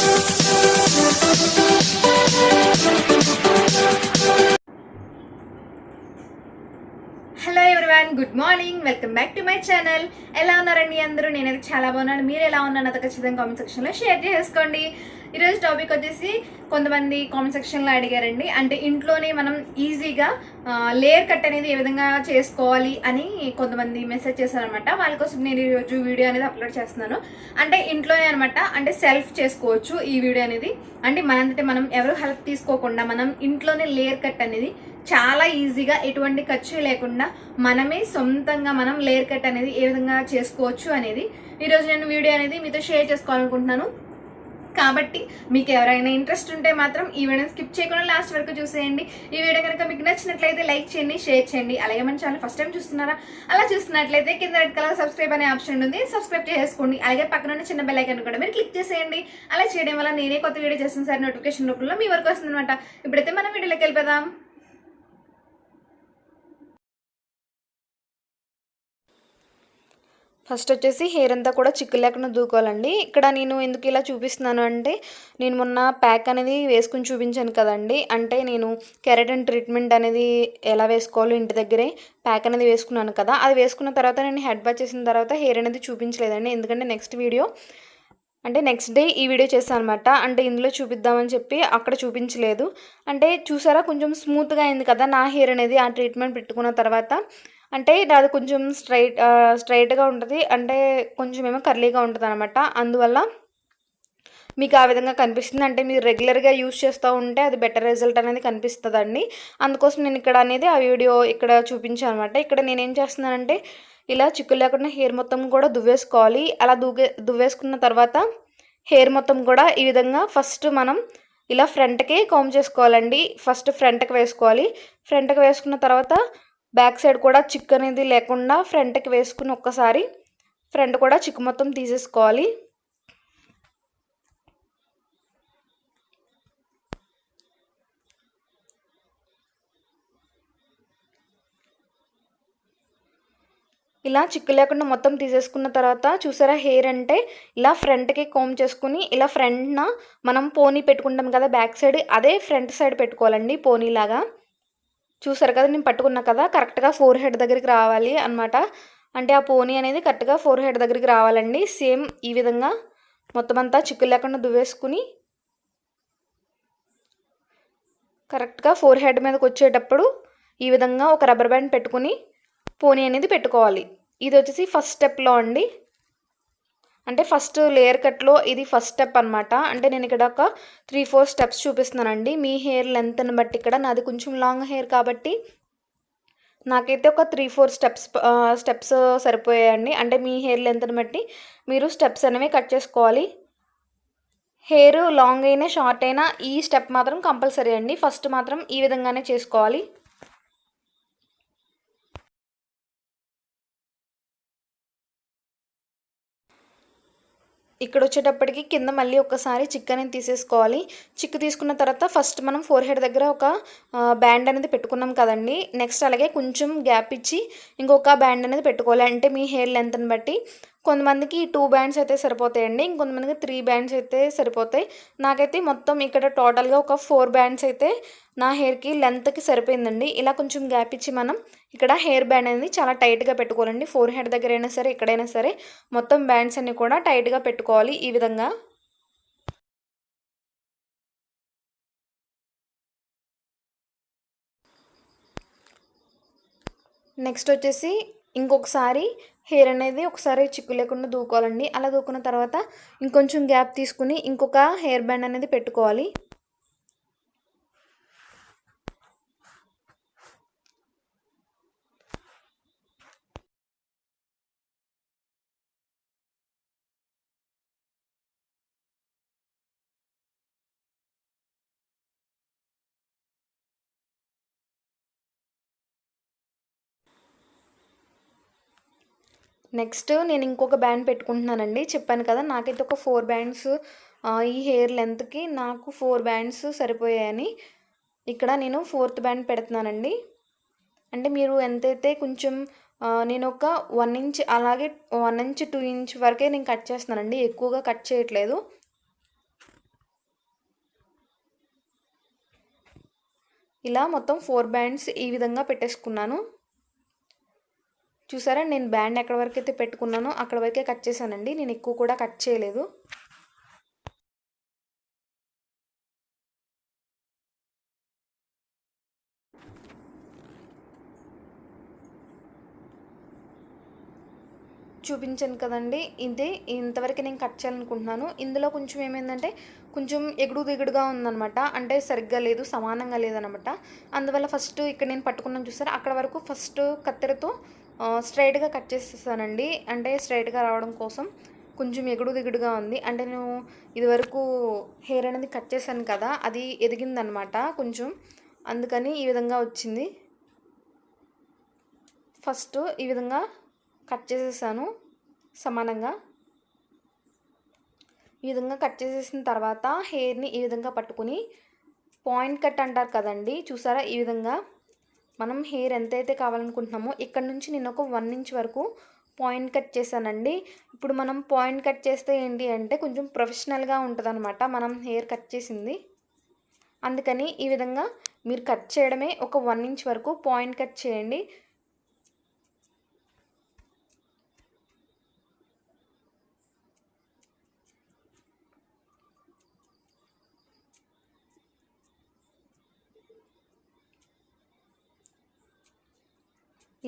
Hello everyone, good morning. Welcome back to my channel. ఎలా ఉన్నారండి అందరూ? నేనైతే చాలా బాగున్నాను. మీరు ఎలా ఉన్నారు నాతో ఖచ్చితంగా కామెంట్ సెక్షన్లో షేర్ చేసుకోండి. ఈరోజు టాపిక్ వచ్చేసి కొంతమంది కామెంట్ సెక్షన్లో అడిగారండి, అంటే ఇంట్లోనే మనం ఈజీగా లేయర్ కట్ అనేది ఏ విధంగా చేసుకోవాలి అని కొంతమంది మెసేజ్ చేశారనమాట. వాళ్ళ కోసం నేను ఈరోజు వీడియో అనేది అప్లోడ్ చేస్తున్నాను. అంటే ఇంట్లోనే అనమాట, అంటే సెల్ఫ్ చేసుకోవచ్చు ఈ వీడియో అనేది. అంటే మనంతటే మనం ఎవరు హెల్ప్ తీసుకోకుండా మనం ఇంట్లోనే లేయర్ కట్ అనేది చాలా ఈజీగా ఎటువంటి ఖర్చు లేకుండా మనమే సొంతంగా మనం లేయర్ కట్ అనేది ఏ విధంగా చేసుకోవచ్చు అనేది ఈరోజు నేను వీడియో అనేది మీతో షేర్ చేసుకోవాలనుకుంటున్నాను. కాబట్టి మీకు ఎవరైనా ఇంట్రెస్ట్ ఉంటే మాత్రం ఈ వీడియోని స్కిప్ చేయకుండా లాస్ట్ వరకు చూసేయండి. ఈ వీడియో కనుక మీకు నచ్చినట్లయితే లైక్ చేయండి, షేర్ చేయండి. అలాగే మన ఛానల్ ఫస్ట్ టైం చూస్తున్నారా? అలా చూస్తున్నట్లయితే కింద రెడ్ కలర్ సబ్స్క్రైబ్ అనే ఆప్షన్ ఉంది, సబ్స్క్రైబ్ చేసుకోండి. అలాగే పక్కన ఉన్న చిన్న బెల్ ఐకాన్ కూడా మీరు క్లిక్ చేసేయండి. అలా చేయడం వల్ల నేనే కొత్త వీడియో చేస్తాను సార్ నోటిఫికేషన్ రూపంలో మీ వరకు వస్తుంది అనమాట. ఇప్పుడైతే మనం వీడియోలోకి వెళ్ళిపోదాం. ఫస్ట్ వచ్చేసి హెయిర్ అంతా కూడా చిక్కు లేకుండా దూకోవాలండి. ఇక్కడ నేను ఎందుకు ఇలా చూపిస్తున్నాను అంటే, నేను మొన్న ప్యాక్ అనేది వేసుకుని చూపించాను కదండి. అంటే నేను కెరాటిన్ ట్రీట్మెంట్ అనేది ఎలా వేసుకోవాలో ఇంటి దగ్గరే ప్యాక్ అనేది వేసుకున్నాను కదా. అది వేసుకున్న తర్వాత నేను హెడ్ బాత్ చేసిన తర్వాత హెయిర్ అనేది చూపించలేదండి, ఎందుకంటే నెక్స్ట్ డే ఈ వీడియో చేస్తాను అనమాట. అంటే ఇందులో చూపిద్దామని చెప్పి అక్కడ చూపించలేదు. అంటే చూసారా, కొంచెం స్మూత్గా అయింది కదా నా హెయిర్ అనేది ఆ ట్రీట్మెంట్ పెట్టుకున్న తర్వాత. అంటే అది కొంచెం స్ట్రైట్గా ఉంటుంది, అంటే కొంచెం ఏమో కర్లీగా ఉంటుంది అనమాట. అందువల్ల మీకు ఆ విధంగా కనిపిస్తుంది. అంటే మీరు రెగ్యులర్గా యూజ్ చేస్తూ ఉంటే అది బెటర్ రిజల్ట్ అనేది కనిపిస్తుందండి. అందుకోసం నేను ఇక్కడ అనేది ఆ వీడియో ఇక్కడ చూపించాను అనమాట. ఇక్కడ నేనేం చేస్తున్నానంటే, ఇలా చిక్కులు లేకుండా హెయిర్ మొత్తం కూడా దువ్వేసుకోవాలి. అలా దువ్వేసుకున్న తర్వాత హెయిర్ మొత్తం కూడా ఈ విధంగా ఫస్ట్ మనం ఇలా ఫ్రంట్కి కాంబ్ చేసుకోవాలండి. ఫస్ట్ ఫ్రంట్కి వేసుకోవాలి. ఫ్రంట్కి వేసుకున్న తర్వాత బ్యాక్ సైడ్ కూడా చిక్కు అనేది లేకుండా ఫ్రంట్కి వేసుకుని ఒక్కసారి ఫ్రంట్ కూడా చిక్కు మొత్తం తీసేసుకోవాలి. ఇలా చిక్కు లేకుండా మొత్తం తీసేసుకున్న తర్వాత చూసారా, హెయిర్ అంటే ఇలా ఫ్రంట్కి కోమ్ చేసుకుని ఇలా ఫ్రంట్న మనం పోనీ పెట్టుకుంటాం కదా బ్యాక్ సైడ్, అదే ఫ్రంట్ సైడ్ పెట్టుకోవాలండి పోనీలాగా. చూసారు కదా, నేను పట్టుకున్నా కదా, కరెక్ట్గా ఫోర్ హెడ్ దగ్గరికి రావాలి అనమాట. అంటే ఆ పోనీ అనేది కరెక్ట్గా ఫోర్ హెడ్ దగ్గరికి రావాలండి. సేమ్ ఈ విధంగా మొత్తం అంతా చిక్కులు లేకుండా దువ్వేసుకుని కరెక్ట్గా ఫోర్ హెడ్ మీదకి వచ్చేటప్పుడు ఈ విధంగా ఒక రబ్బర్ బ్యాండ్ పెట్టుకుని పోనీ అనేది పెట్టుకోవాలి. ఇది వచ్చేసి ఫస్ట్ స్టెప్లో అండి. అంటే ఫస్ట్ లేయర్ కట్లో ఇది ఫస్ట్ స్టెప్ అనమాట. అంటే నేను ఇక్కడ ఒక 3-4 స్టెప్స్ చూపిస్తున్నానండి. మీ హెయిర్ లెంత్ని బట్టి, ఇక్కడ నాది కొంచెం లాంగ్ హెయిర్ కాబట్టి నాకైతే ఒక 3-4 స్టెప్స్ సరిపోయాయండి. అంటే మీ హెయిర్ లెంత్ని బట్టి మీరు స్టెప్స్ అనేవి కట్ చేసుకోవాలి. హెయిర్ లాంగ్ అయినా షార్ట్ అయినా ఈ స్టెప్ మాత్రం కంపల్సరీ అండి. ఫస్ట్ మాత్రం ఈ విధంగానే చేసుకోవాలి. ఇక్కడ వచ్చేటప్పటికి కింద మళ్ళీ ఒకసారి చిక్కు అనేది తీసేసుకోవాలి. చిక్కు తీసుకున్న తర్వాత ఫస్ట్ మనం ఫోర్ హెడ్ దగ్గర ఒక బ్యాండ్ అనేది పెట్టుకున్నాం కదండి. నెక్స్ట్ అలాగే కొంచెం గ్యాప్ ఇచ్చి ఇంకొక బ్యాండ్ అనేది పెట్టుకోవాలి. అంటే మీ హెయిర్ లెంత్ని బట్టి కొంతమందికి 2 బ్యాండ్స్ అయితే సరిపోతాయండి, ఇంకొంతమందికి 3 బ్యాండ్స్ అయితే సరిపోతాయి. నాకైతే మొత్తం ఇక్కడ టోటల్గా ఒక 4 బ్యాండ్స్ అయితే నా హెయిర్కి లెంత్కి సరిపోయిందండి. ఇలా కొంచెం గ్యాప్ ఇచ్చి మనం ఇక్కడ హెయిర్ బ్యాండ్ అనేది చాలా టైట్గా పెట్టుకోవాలండి. ఫోర్ హెడ్ దగ్గర అయినా సరే ఎక్కడైనా సరే మొత్తం బ్యాండ్స్ అన్ని కూడా టైట్గా పెట్టుకోవాలి ఈ విధంగా. నెక్స్ట్ వచ్చేసి ఇంకొకసారి హెయిర్ అనేది ఒకసారి చిక్కు లేకుండా దూకోవాలండి. అలా దూకున్న తర్వాత ఇంకొంచెం గ్యాప్ తీసుకుని ఇంకొక హెయిర్ బ్యాండ్ అనేది పెట్టుకోవాలి. నెక్స్ట్ నేను ఇంకొక బ్యాండ్ పెట్టుకుంటున్నానండి. చెప్పాను కదా, నాకైతే ఒక 4 బ్యాండ్స్ ఈ హెయిర్ లెంత్కి నాకు 4 బ్యాండ్స్ సరిపోయాయని. ఇక్కడ నేను 4th బ్యాండ్ పెడుతున్నానండి. అంటే మీరు ఎంతైతే కొంచెం నేను ఒక 1 ఇంచ్ అలాగే 1 ఇంచ్ 2 ఇంచ్ వరకే నేను కట్ చేస్తున్నానండి, ఎక్కువగా కట్ చేయట్లేదు. ఇలా మొత్తం 4 బ్యాండ్స్ ఈ విధంగా పెట్టేసుకున్నాను. చూసారా, నేను బ్యాండ్ ఎక్కడి వరకు అయితే పెట్టుకున్నానో అక్కడ వరకే కట్ చేశానండి. నేను ఎక్కువ కూడా కట్ చేయలేదు. చూపించాను కదండి, ఇదే ఇంతవరకు నేను కట్ చేయాలనుకుంటున్నాను. ఇందులో కొంచెం ఏమైందంటే కొంచెం ఎగుడు దిగుడుగా ఉందనమాట. అంటే సరిగ్గా లేదు, సమానంగా లేదనమాట. అందువల్ల ఫస్ట్ ఇక్కడ నేను పట్టుకున్నాను చూసారా, అక్కడ వరకు ఫస్ట్ కత్తెరతో స్ట్రైట్గా కట్ చేసేసానండి. అంటే స్ట్రైట్గా రావడం కోసం. కొంచెం ఎగుడు దిగుడుగా ఉంది. అంటే నేను ఇదివరకు హెయిర్ అనేది కట్ చేశాను కదా, అది ఎదిగిందనమాట కొంచెం, అందుకని ఈ విధంగా వచ్చింది. ఫస్ట్ ఈ విధంగా కట్ చేసేసాను సమానంగా. ఈ విధంగా కట్ చేసేసిన తర్వాత హెయిర్ని ఈ విధంగా పట్టుకుని పాయింట్ కట్ అంటారు కదండి, చూసారా, ఈ విధంగా మనం హెయిర్ ఎంతైతే కావాలనుకుంటున్నామో ఇక్కడ నుంచి నేను ఒక 1 ఇంచ్ వరకు పాయింట్ కట్ చేశానండి. ఇప్పుడు మనం పాయింట్ కట్ చేస్తే ఏంటి అంటే కొంచెం ప్రొఫెషనల్గా ఉంటుంది అనమాట మనం హెయిర్ కట్ చేసింది. అందుకని ఈ విధంగా మీరు కట్ చేయడమే ఒక 1 ఇంచ్ వరకు పాయింట్ కట్ చేయండి.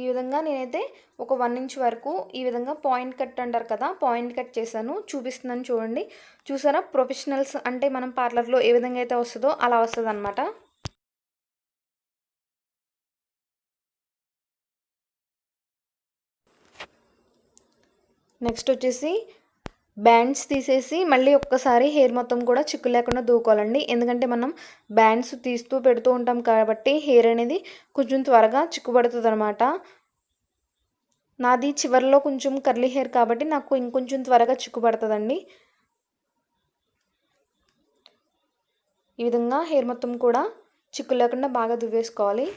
ఈ విధంగా నేనైతే ఒక 1 ఇంచ్ వరకు ఈ విధంగా పాయింట్ కట్ అంటారు కదా, పాయింట్ కట్ చేశాను. చూపిస్తున్నాను చూడండి. చూసారా, ప్రొఫెషనల్స్ అంటే మనం పార్లర్లో ఏ విధంగా అయితే వస్తుందో అలా వస్తుంది అనమాట. నెక్స్ట్ వచ్చేసి బ్యాండ్స్ తీసేసి మళ్ళీ ఒక్కసారి హెయిర్ మొత్తం కూడా చిక్కు లేకుండా దూకోవాలండి. ఎందుకంటే మనం బ్యాండ్స్ తీస్తూ పెడుతూ ఉంటాం కాబట్టి హెయిర్ అనేది కొంచెం త్వరగా చిక్కుపడుతుంది అనమాట. నాది చివరిలో కొంచెం కర్లీ హెయిర్ కాబట్టి నాకు ఇంకొంచెం త్వరగా చిక్కుపడుతుందండి. ఈ విధంగా హెయిర్ మొత్తం కూడా చిక్కు లేకుండా బాగా దువ్వేసుకోవాలి.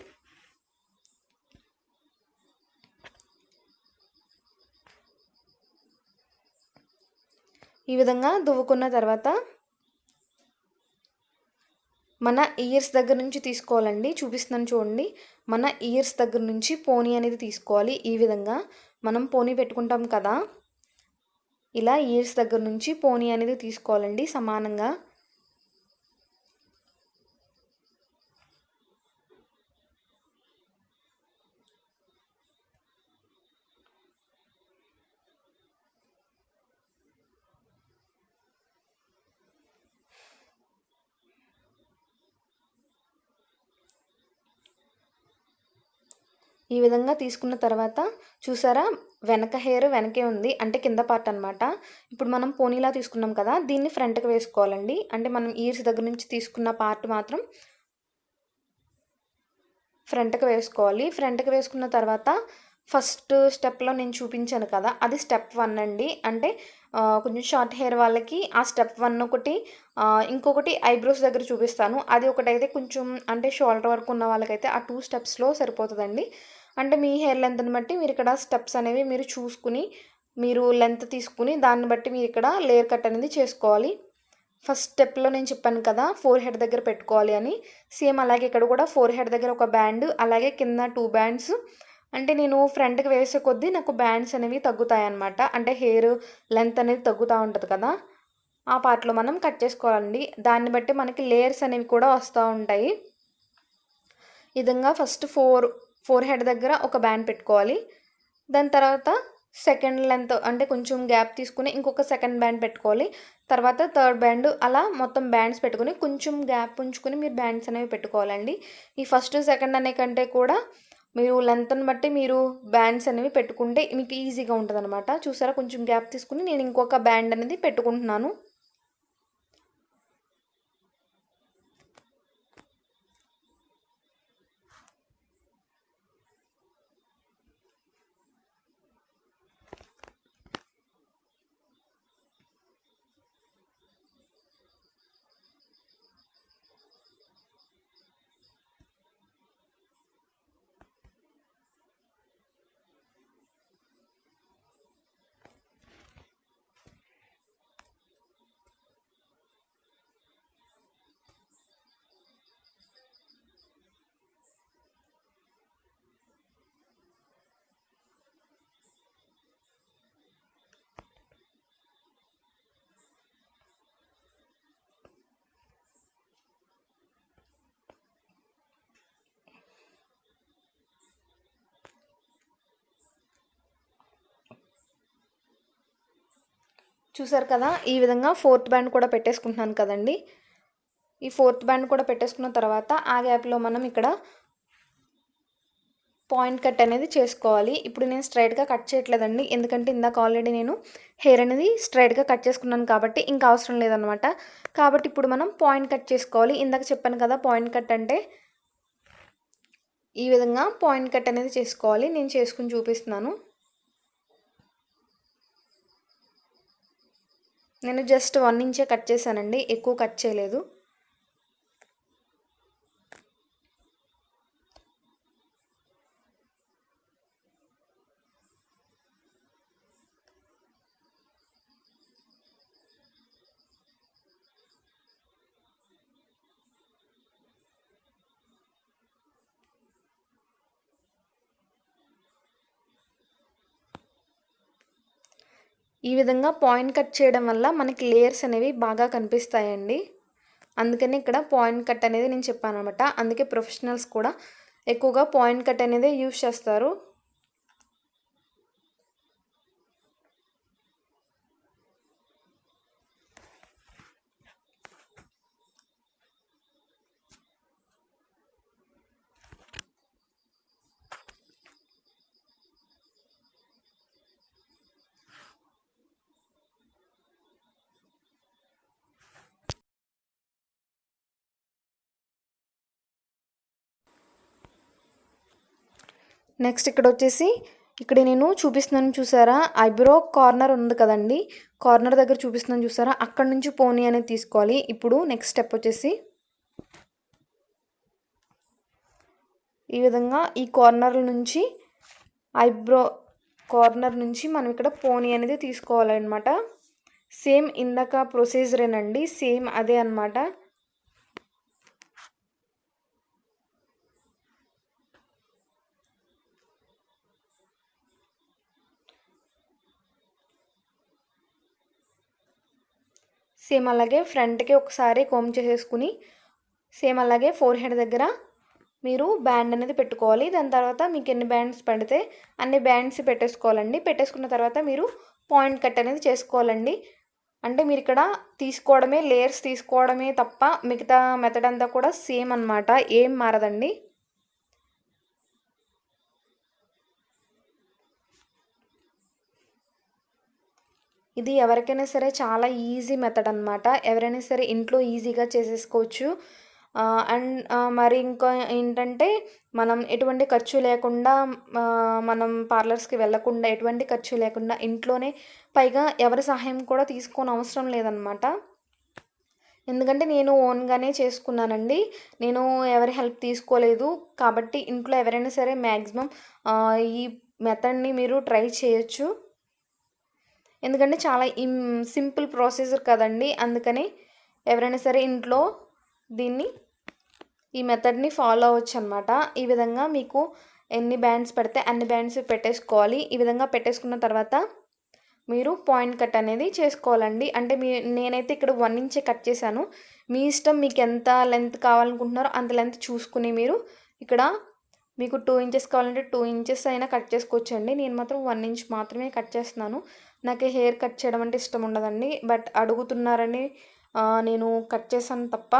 ఈ విధంగా దువ్వుకున్న తర్వాత మన ఇయర్స్ దగ్గర నుంచి తీసుకోవాలండి. చూపిస్తున్నాను చూడండి. మన ఇయర్స్ దగ్గర నుంచి పోనీ అనేది తీసుకోవాలి. ఈ విధంగా మనం పోనీ పెట్టుకుంటాం కదా, ఇలా ఇయర్స్ దగ్గర నుంచి పోనీ అనేది తీసుకోవాలండి సమానంగా. ఈ విధంగా తీసుకున్న తర్వాత చూసారా, వెనక హెయిర్ వెనకే ఉంది, అంటే కింద పార్ట్ అనమాట. ఇప్పుడు మనం పోనీలా తీసుకున్నాం కదా, దీన్ని ఫ్రంట్కి వేసుకోవాలండి. అంటే మనం ఇయర్స్ దగ్గర నుంచి తీసుకున్న పార్ట్ మాత్రం ఫ్రంట్కి వేసుకోవాలి. ఫ్రంట్కి వేసుకున్న తర్వాత ఫస్ట్ స్టెప్లో నేను చూపించాను కదా, అది స్టెప్ 1 అండి. అంటే కొంచెం షార్ట్ హెయిర్ వాళ్ళకి ఆ స్టెప్ 1 ఒకటి, ఇంకొకటి ఐబ్రోస్ దగ్గర చూపిస్తాను. అది ఒకటైతే కొంచెం అంటే షోల్డర్ వరకు ఉన్న వాళ్ళకైతే ఆ 2 స్టెప్స్లో సరిపోతుందండి. అంటే మీ హెయిర్ లెంత్ని బట్టి మీరు ఇక్కడ స్టెప్స్ అనేవి మీరు చూసుకుని, మీరు లెంత్ తీసుకుని దాన్ని బట్టి మీరు ఇక్కడ లేయర్ కట్ అనేది చేసుకోవాలి. ఫస్ట్ స్టెప్లో నేను చెప్పాను కదా, 4 హెడ్ దగ్గర పెట్టుకోవాలి అని. సేమ్ అలాగే ఇక్కడ కూడా 4 హెడ్ దగ్గర ఒక బ్యాండ్, అలాగే కింద 2 బ్యాండ్స్. అంటే నేను ఫ్రంట్కి వేసే కొద్దీ నాకు బ్యాండ్స్ అనేవి తగ్గుతాయి అన్నమాట. అంటే హెయిర్ లెంత్ అనేది తగ్గుతూ ఉంటుంది కదా, ఆ పార్ట్లో మనం కట్ చేసుకోవాలండి. దాన్ని బట్టి మనకి లేయర్స్ అనేవి కూడా వస్తూ ఉంటాయి. ఈ విధంగా ఫస్ట్ 4 హెడ్ దగ్గర ఒక బ్యాండ్ పెట్టుకోవాలి. దాని తర్వాత సెకండ్ లెంత్ అంటే కొంచెం గ్యాప్ తీసుకుని ఇంకొక సెకండ్ బ్యాండ్ పెట్టుకోవాలి. తర్వాత థర్డ్ బ్యాండ్, అలా మొత్తం బ్యాండ్స్ పెట్టుకుని కొంచెం గ్యాప్ ఉంచుకొని మీరు బ్యాండ్స్ అనేవి పెట్టుకోవాలండి. ఈ ఫస్ట్ సెకండ్ అనే కంటే కూడా మీరు లెంత్ని బట్టి మీరు బ్యాండ్స్ అనేవి పెట్టుకుంటే మీకు ఈజీగా ఉంటుంది అనమాట. చూసారా, కొంచెం గ్యాప్ తీసుకుని నేను ఇంకొక బ్యాండ్ అనేది పెట్టుకుంటున్నాను. చూసారు కదా, ఈ విధంగా ఫోర్త్ బ్యాండ్ కూడా పెట్టేసుకుంటున్నాను కదండి. ఈ ఫోర్త్ బ్యాండ్ కూడా పెట్టేసుకున్న తర్వాత ఆ గ్యాప్లో మనం ఇక్కడ పాయింట్ కట్ అనేది చేసుకోవాలి. ఇప్పుడు నేను స్ట్రైట్గా కట్ చేయట్లేదండి, ఎందుకంటే ఇందాక ఆల్రెడీ నేను హెయిర్ అనేది స్ట్రైట్గా కట్ చేసుకున్నాను కాబట్టి ఇంకా అవసరం లేదనమాట. కాబట్టి ఇప్పుడు మనం పాయింట్ కట్ చేసుకోవాలి. ఇందాక చెప్పాను కదా పాయింట్ కట్ అంటే ఈ విధంగా పాయింట్ కట్ అనేది చేసుకోవాలి. నేను చేసుకుని చూపిస్తున్నాను. నేను జస్ట్ 1 ఇంచే కట్ చేశానండి, ఎక్కువ కట్ చేయలేదు. ఈ విధంగా పాయింట్ కట్ చేయడం వల్ల మనకి లేయర్స్ అనేవి బాగా కనిపిస్తాయండి. అందుకని ఇక్కడ పాయింట్ కట్ అనేది నేను చెప్పాను అనమాట. అందుకే ప్రొఫెషనల్స్ కూడా ఎక్కువగా పాయింట్ కట్ అనేది యూజ్ చేస్తారు. నెక్స్ట్ ఇక్కడ వచ్చేసి ఇక్కడ నేను చూపిస్తున్నాను చూసారా, ఐబ్రో కార్నర్ ఉంది కదండి, కార్నర్ దగ్గర చూపిస్తున్నాను చూసారా, అక్కడ నుంచి పోనీ అనేది తీసుకోవాలి. ఇప్పుడు నెక్స్ట్ స్టెప్ వచ్చేసి ఈ విధంగా ఈ కార్నర్ నుంచి ఐబ్రో కార్నర్ నుంచి మనం ఇక్కడ పోనీ అనేది తీసుకోవాలన్నమాట. సేమ్ ఇందాక ప్రొసీజరేనండి, సేమ్ అదే అన్నమాట. సేమ్ అలాగే ఫ్రంట్కి ఒకసారి కోమ్ చేసేసుకుని సేమ్ అలాగే ఫోర్ హెడ్ దగ్గర మీరు బ్యాండ్ అనేది పెట్టుకోవాలి. దాని తర్వాత మీకు ఎన్ని బ్యాండ్స్ పడితే అన్ని బ్యాండ్స్ పెట్టేసుకోవాలండి. పెట్టేసుకున్న తర్వాత మీరు పాయింట్ కట్ అనేది చేసుకోవాలండి. అంటే మీరు ఇక్కడ తీసుకోవడమే, లేయర్స్ తీసుకోవడమే తప్ప మిగతా మెథడ్ అంతా కూడా సేమ్ అన్నమాట, ఏం మారదండి. ఇది ఎవరికైనా సరే చాలా ఈజీ మెథడ్ అనమాట. ఎవరైనా సరే ఇంట్లో ఈజీగా చేసేసుకోవచ్చు. అండ్ మరి ఇంకా ఏంటంటే మనం ఎటువంటి ఖర్చు లేకుండా మనం పార్లర్స్కి వెళ్ళకుండా ఎటువంటి ఖర్చు లేకుండా ఇంట్లోనే, పైగా ఎవరి సహాయం కూడా అవసరం లేదనమాట. ఎందుకంటే నేను ఓన్గానే చేసుకున్నానండి, నేను ఎవరి హెల్ప్ తీసుకోలేదు. కాబట్టి ఇంట్లో ఎవరైనా సరే మ్యాక్సిమం ఈ మెథడ్ని మీరు ట్రై చేయొచ్చు. ఎందుకంటే చాలా సింపుల్ ప్రొసీజర్ కదండి, అందుకని ఎవరైనా సరే ఇంట్లో ఈ మెథడ్ని ఫాలో అవ్వచ్చు అనమాట. ఈ విధంగా మీకు ఎన్ని బ్యాండ్స్ పడితే అన్ని బ్యాండ్స్ పెట్టేసుకోవాలి. ఈ విధంగా పెట్టేసుకున్న తర్వాత మీరు పాయింట్ కట్ అనేది చేసుకోవాలండి. అంటే నేనైతే ఇక్కడ 1 ఇంచే కట్ చేశాను. మీ ఇష్టం, మీకు ఎంత లెంత్ కావాలనుకుంటున్నారో అంత లెంత్ చూసుకుని మీరు ఇక్కడ మీకు 2 ఇంచెస్ కావాలంటే 2 ఇంచెస్ అయినా కట్ చేసుకోవచ్చండి. నేను మాత్రం 1 ఇంచ్ మాత్రమే కట్ చేస్తున్నాను. నాకు హెయిర్ కట్ చేయడం అంటే ఇష్టం ఉండదండి, బట్ అడుగుతున్నారని నేను కట్ చేశాను తప్ప.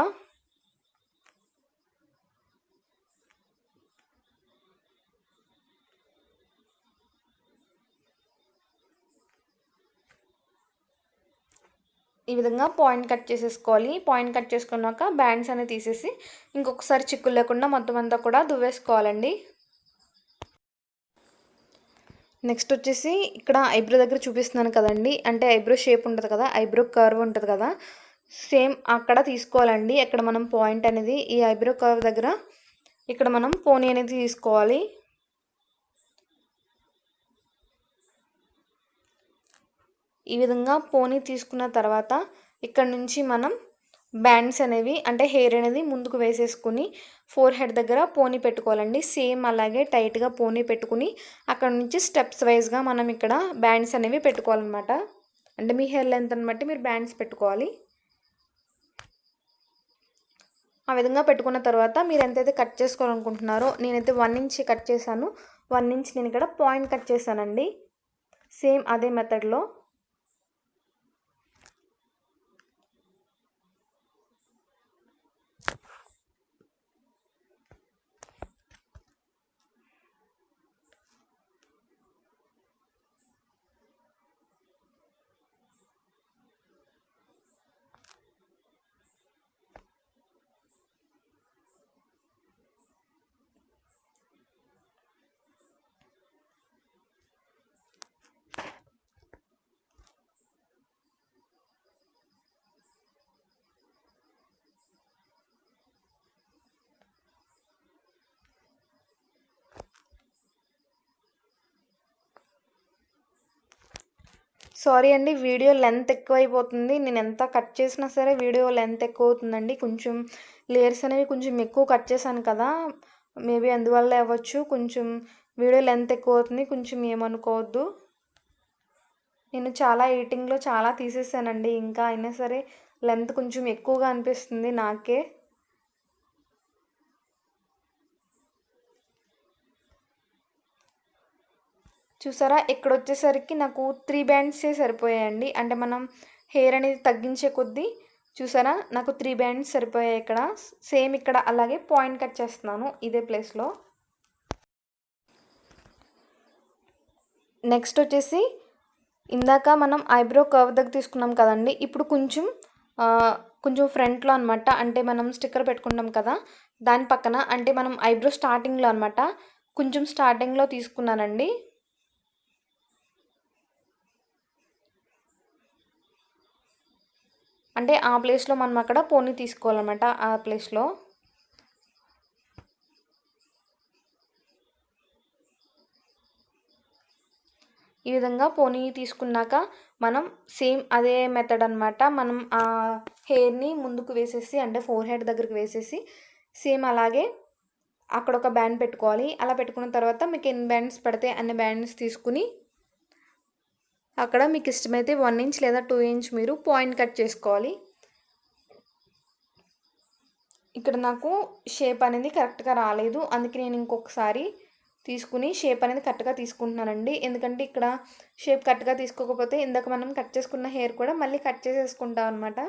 ఈ విధంగా పాయింట్ కట్ చేసేసుకోవాలి. పాయింట్ కట్ చేసుకున్నాక బ్యాండ్స్ అనేది తీసేసి ఇంకొకసారి చిక్కులు లేకుండా మొత్తం అంతా కూడా దువ్వేసుకోవాలండి. నెక్స్ట్ వచ్చేసి ఇక్కడ ఐబ్రో దగ్గర చూపిస్తున్నాను కదండి, అంటే ఐబ్రో షేప్ ఉంటుంది కదా, ఐబ్రో కర్వ్ ఉంటుంది కదా, సేమ్ అక్కడ తీసుకోవాలండి. అక్కడ మనం పాయింట్ అనేది ఈ ఐబ్రో కర్వ్ దగ్గర ఇక్కడ మనం పోనీ అనేది తీసుకోవాలి. ఈ విధంగా పోనీ తీసుకున్న తర్వాత ఇక్కడ నుంచి మనం బ్యాండ్స్ అనేవి, అంటే హెయిర్ అనేది ముందుకు వేసేసుకుని ఫోర్ హెడ్ దగ్గర పోనీ పెట్టుకోవాలండి. సేమ్ అలాగే టైట్గా పోనీ పెట్టుకుని అక్కడ నుంచి స్టెప్స్ వైజ్గా మనం ఇక్కడ బ్యాండ్స్ అనేవి పెట్టుకోవాలన్నమాట. అంటే మీ హెయిర్ లెంత్ని బట్టి మీరు బ్యాండ్స్ పెట్టుకోవాలి. ఆ విధంగా పెట్టుకున్న తర్వాత మీరు ఎంతైతే కట్ చేసుకోవాలనుకుంటున్నారో, నేనైతే 1 ఇంచ్ కట్ చేశాను. 1 ఇంచ్ నేను ఇక్కడ పాయింట్ కట్ చేశానండి, సేమ్ అదే మెథడ్లో. సారీ అండి, వీడియో లెంత్ ఎక్కువైపోతుంది. నేను ఎంత కట్ చేసినా సరే వీడియో లెంత్ ఎక్కువ అవుతుందండి. కొంచెం లేయర్స్ అనేవి కొంచెం ఎక్కువ కట్ చేశాను కదా, మేబీ అందువల్ల అవ్వచ్చు. కొంచెం వీడియో లెంత్ ఎక్కువ అవుతుంది, కొంచెం ఏమనుకోవద్దు. నేను చాలా ఎడిటింగ్లో చాలా తీసేసానండి, ఇంకా అయినా సరే లెంత్ కొంచెం ఎక్కువగా అనిపిస్తుంది నాకే. చూసారా, ఇక్కడ వచ్చేసరికి నాకు 3 బ్యాండ్సే సరిపోయాయండి. అంటే మనం హెయిర్ అనేది తగ్గించే కొద్దీ చూసారా నాకు 3 బ్యాండ్స్ సరిపోయాయి ఇక్కడ. సేమ్ ఇక్కడ అలాగే పాయింట్ కట్ చేస్తున్నాను ఇదే ప్లేస్లో. నెక్స్ట్ వచ్చేసి ఇందాక మనం ఐబ్రో కర్వ్ దగ్గర తీసుకున్నాం కదండి, ఇప్పుడు కొంచెం ఫ్రంట్లో అనమాట, అంటే మనం స్టిక్కర్ పెట్టుకుంటాం కదా దాని పక్కన, అంటే మనం ఐబ్రో స్టార్టింగ్లో అనమాట, కొంచెం స్టార్టింగ్లో తీసుకున్నానండి. అంటే ఆ ప్లేస్లో మనం అక్కడ పోనీ తీసుకోవాలన్నమాట. ఆ ప్లేస్లో ఈ విధంగా పోనీ తీసుకున్నాక మనం సేమ్ అదే మెథడ్ అనమాట, మనం ఆ హెయిర్ని ముందుకు వేసేసి అంటే ఫోర్ హెడ్ దగ్గరికి వేసేసి సేమ్ అలాగే అక్కడ ఒక బ్యాండ్ పెట్టుకోవాలి. అలా పెట్టుకున్న తర్వాత మీకు ఎన్ని బ్యాండ్స్ పడితే అన్ని బ్యాండ్స్ తీసుకుని అక్కడ మీకు ఇష్టమైతే 1 ఇంచ్ లేదా 2 ఇంచ్ మీరు పాయింట్ కట్ చేసుకోవాలి. ఇక్కడ నాకు షేప్ అనేది కరెక్ట్గా రాలేదు, అందుకే నేను ఇంకొకసారి తీసుకుని షేప్ అనేది కరెక్ట్గా తీసుకుంటున్నానండి. ఎందుకంటే ఇక్కడ షేప్ కరెక్ట్గా తీసుకోకపోతే ఇందాక మనం కట్ చేసుకున్న హెయిర్ కూడా మళ్ళీ కట్ చేసేసుకుంటాం అనమాట.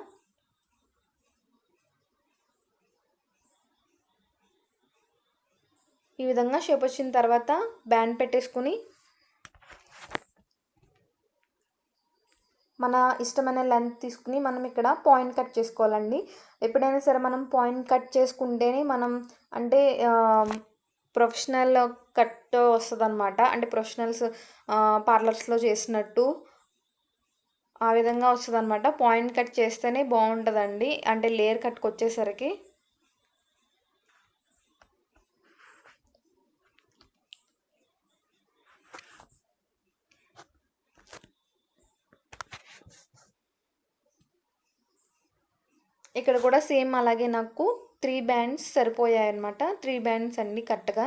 ఈ విధంగా షేప్ వచ్చిన తర్వాత బ్యాండ్ పెట్టేసుకుని మన ఇష్టమైన లెంత్ తీసుకుని మనం ఇక్కడ పాయింట్ కట్ చేసుకోవాలండి. ఎప్పుడైనా సరే మనం పాయింట్ కట్ చేసుకుంటేనే మనం అంటే ప్రొఫెషనల్ కట్ వస్తుంది అనమాట, అంటే ప్రొఫెషనల్స్ పార్లర్స్లో చేసినట్టు ఆ విధంగా వస్తుంది అనమాట. పాయింట్ కట్ చేస్తేనే బాగుంటుందండి, అంటే లేయర్ కట్కి వచ్చేసరికి. ఇక్కడ కూడా సేమ్ అలాగే నాకు 3 బ్యాండ్స్ సరిపోయాయి అనమాట. 3 బ్యాండ్స్ అండి కరెక్ట్గా.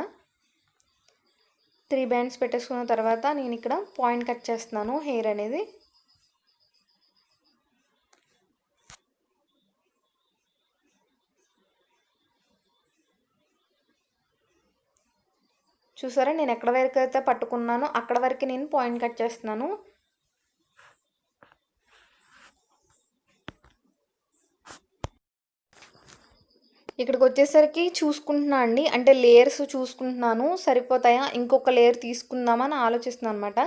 3 బ్యాండ్స్ పెట్టేసుకున్న తర్వాత నేను ఇక్కడ పాయింట్ కట్ చేస్తున్నాను హెయిర్ అనేది. చూసారా, నేను ఎక్కడ వరకు అయితే పట్టుకున్నానో అక్కడ వరకు నేను పాయింట్ కట్ చేస్తున్నాను. ఇక్కడికి వచ్చేసరికి చూసుకుంటున్నా అండి, అంటే లేయర్స్ చూసుకుంటున్నాను సరిపోతాయా, ఇంకొక లేయర్ తీసుకుందామని ఆలోచిస్తున్నాను అనమాట.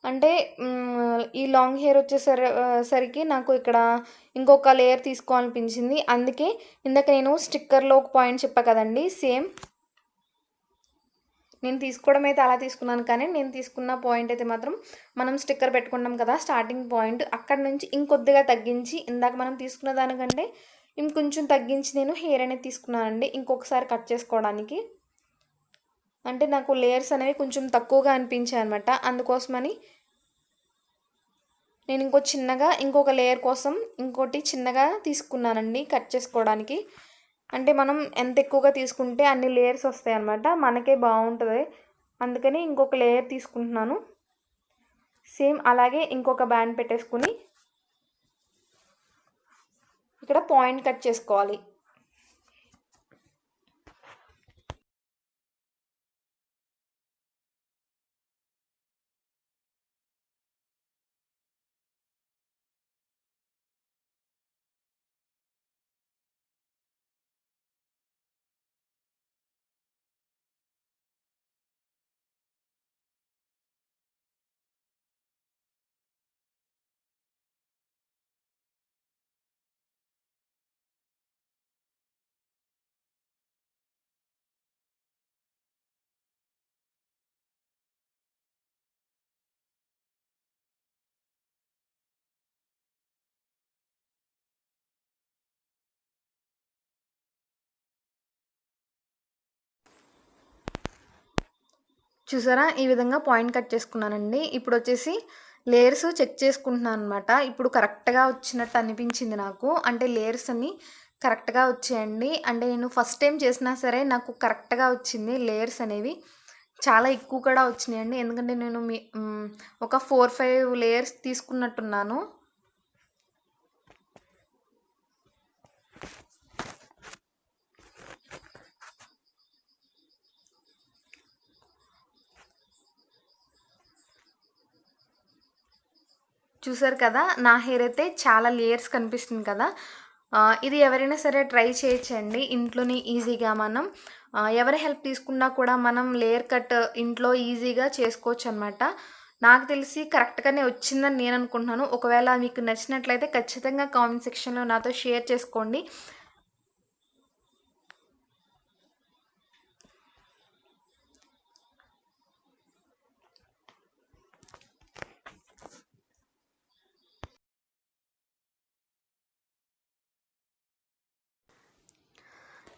అంటే ఈ లాంగ్ హెయిర్ వచ్చేసరికి నాకు ఇక్కడ ఇంకొక లేయర్ తీసుకోవాలనిపించింది. అందుకే ఇందాక నేను స్టిక్కర్లో ఒక పాయింట్ చెప్పా కదండి, సేమ్ నేను తీసుకోవడం అయితే అలా తీసుకున్నాను, కానీ నేను తీసుకున్న పాయింట్ అయితే మాత్రం మనం స్టిక్కర్ పెట్టుకుంటాం కదా స్టార్టింగ్ పాయింట్, అక్కడ నుంచి ఇంకొద్దిగా తగ్గించి ఇందాక మనం తీసుకున్న దానికంటే ఇంకొంచెం తగ్గించి నేను హెయిర్ అనేది తీసుకున్నానండి ఇంకొకసారి కట్ చేసుకోవడానికి. అంటే నాకు లేయర్స్ అనేవి కొంచెం తక్కువగా అనిపించాయి అనమాట, అందుకోసమని నేను ఇంకొక లేయర్ కోసం ఇంకోటి చిన్నగా తీసుకున్నానండి కట్ చేసుకోవడానికి. అంటే మనం ఎంత ఎక్కువగా తీసుకుంటే అన్ని లేయర్స్ వస్తాయి అన్నమాట, మనకే బాగుంటుంది. అందుకని ఇంకొక లేయర్ తీసుకుంటున్నాను. సేమ్ అలాగే ఇంకొక బ్యాండ్ పెట్టేసుకుని ఇక్కడ పాయింట్ కట్ చేసుకోవాలి. చూసారా, ఈ విధంగా పాయింట్ కట్ చేసుకున్నానండి. ఇప్పుడు వచ్చేసి లేయర్స్ చెక్ చేసుకుంటున్నాను అనమాట. ఇప్పుడు కరెక్ట్‌గా వచ్చినట్టు అనిపించింది నాకు. అంటే లేయర్స్ అన్నీ కరెక్ట్‌గా వచ్చాయండి. అంటే నేను ఫస్ట్ టైం చేసినా సరే నాకు కరెక్ట్‌గా వచ్చింది లేయర్స్ అనేవి. చాలా ఎక్కువ కూడా వచ్చినాయండి. ఎందుకంటే నేను ఒక 4, 5 లేయర్స్ తీసుకున్నట్టున్నాను. చూసారు కదా! నా హెయిర్ అయితే చాలా లేయర్స్ కనిపిస్తుంది కదా! ఇది ఎవరైనా సరే ట్రై చేయొచ్చండి. ఇంట్లోనే ఈజీగా మనం ఎవరి హెల్ప్ తీసుకున్నా కూడా మనం లేయర్ కట్ ఇంట్లో ఈజీగా చేసుకోవచ్చనమాట. నాకు తెలిసి కరెక్ట్‌గానే వచ్చిందని నేను అనుకుంటున్నాను. ఒకవేళ మీకు నచ్చినట్లయితే ఖచ్చితంగా కామెంట్ సెక్షన్‌లో నాతో షేర్ చేసుకోండి.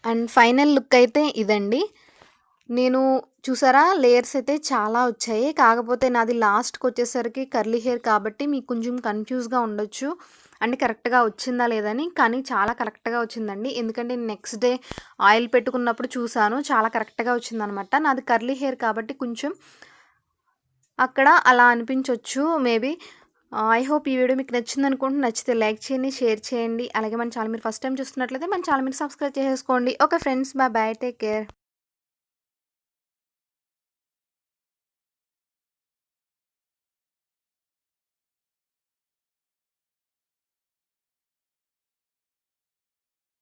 అండ్ ఫైనల్ లుక్ అయితే ఇదండి. నేను చూసారా లేయర్స్ అయితే చాలా వచ్చాయి. కాకపోతే నాది లాస్ట్‌కొచ్చేసరికి కర్లీ హెయిర్ కాబట్టి మీకు కొంచెం కన్‌ఫ్యూజ్‌గా ఉండొచ్చు. అంటే కరెక్ట్‌గా వచ్చిందా లేదని. కానీ చాలా కరెక్ట్‌గా వచ్చిందండి. ఎందుకంటే నెక్స్ట్ డే ఆయిల్ పెట్టుకున్నప్పుడు చూసాను. చాలా కరెక్ట్‌గా వచ్చిందనమాట. నాది కర్లీ హెయిర్ కాబట్టి కొంచెం అక్కడ అలా అనిపించొచ్చు మేబీ. ఐ హోప్ ఈ వీడియో మీకు నచ్చిందనుకుంటున్నాను. నచ్చితే లైక్ చేయండి, షేర్ చేయండి. అలాగే మన ఛానల్ మీరు ఫస్ట్ టైమ్ చూస్తున్నట్లయితే మన ఛానల్ మీరు సబ్స్క్రైబ్ చేసేసుకోండి. Okay friends, bye. Take care.